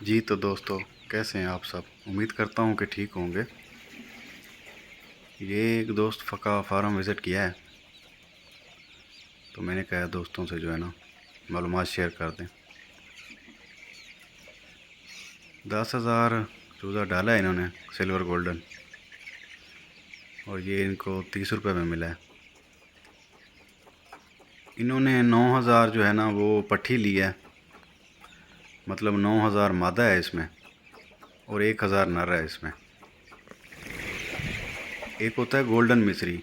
जी तो दोस्तों, कैसे हैं आप सब। उम्मीद करता हूँ कि ठीक होंगे। ये एक दोस्त फ़का फार्म विज़िट किया है, तो मैंने कहा दोस्तों से जो है ना मालूमात शेयर कर दें। 10,000 चूज़ा डाला है इन्होंने सिल्वर गोल्डन, और ये इनको 30 रुपये में मिला है। इन्होंने 9,000 जो है ना वो पट्ठी ली है, मतलब 9,000 मादा है इसमें और 1,000 नर है इसमें। एक होता है गोल्डन मिस्री,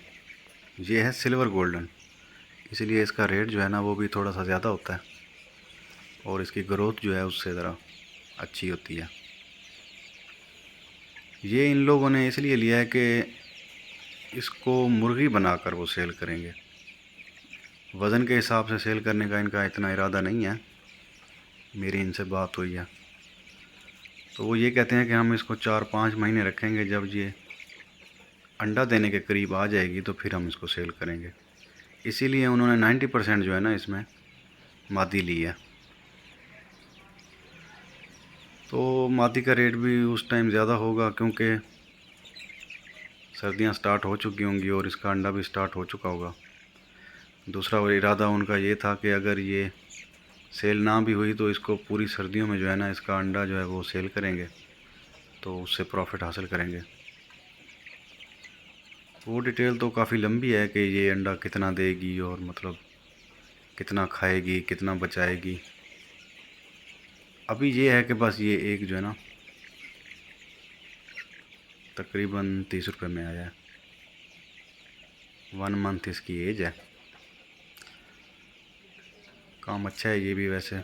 ये है सिल्वर गोल्डन, इसलिए इसका रेट जो है ना वो भी थोड़ा सा ज़्यादा होता है और इसकी ग्रोथ जो है उससे ज़रा अच्छी होती है। ये इन लोगों ने इसलिए लिया है कि इसको मुर्गी बनाकर वो सेल करेंगे। वज़न के हिसाब से सेल करने का इनका इतना इरादा नहीं है। मेरी इनसे बात हुई है तो वो ये कहते हैं कि हम इसको 4-5 महीने रखेंगे, जब ये अंडा देने के करीब आ जाएगी तो फिर हम इसको सेल करेंगे। इसीलिए उन्होंने 90% जो है ना इसमें मादी ली है। तो मादी का रेट भी उस टाइम ज़्यादा होगा क्योंकि सर्दियां स्टार्ट हो चुकी होंगी और इसका अंडा भी स्टार्ट हो चुका होगा। दूसरा और इरादा उनका ये था कि अगर ये सेल ना भी हुई तो इसको पूरी सर्दियों में जो है ना इसका अंडा जो है वो सेल करेंगे, तो उससे प्रॉफिट हासिल करेंगे। वो डिटेल तो काफ़ी लंबी है कि ये अंडा कितना देगी और मतलब कितना खाएगी, कितना बचाएगी। अभी ये है कि बस ये एक जो है ना तकरीबन 30 रुपये में आया है। 1 मंथ इसकी एज है। काम अच्छा है ये भी। वैसे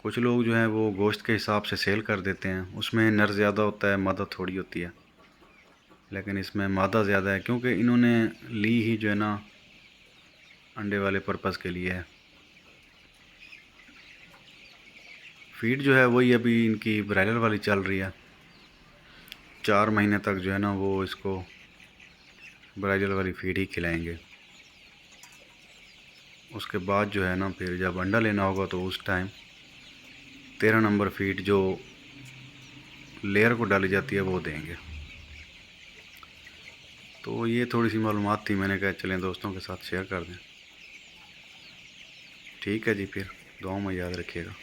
कुछ लोग जो हैं वो गोश्त के हिसाब से सेल कर देते हैं, उसमें नर ज़्यादा होता है, मादा थोड़ी होती है। लेकिन इसमें मादा ज़्यादा है क्योंकि इन्होंने ली ही जो है ना अंडे वाले पर्पज़ के लिए है। फीड जो है वही अभी इनकी ब्रायलर वाली चल रही है। 4 महीने तक जो है ना वो इसको ब्रायलर वाली फीड ही खिलाएंगे। उसके बाद जो है ना फिर जब अंडा लेना होगा तो उस टाइम 13 नंबर फीड जो लेयर को डाली जाती है वो देंगे। तो ये थोड़ी सी मालूमात थी, मैंने कहा चलें दोस्तों के साथ शेयर कर दें। ठीक है जी, फिर दुआओं में याद रखिएगा।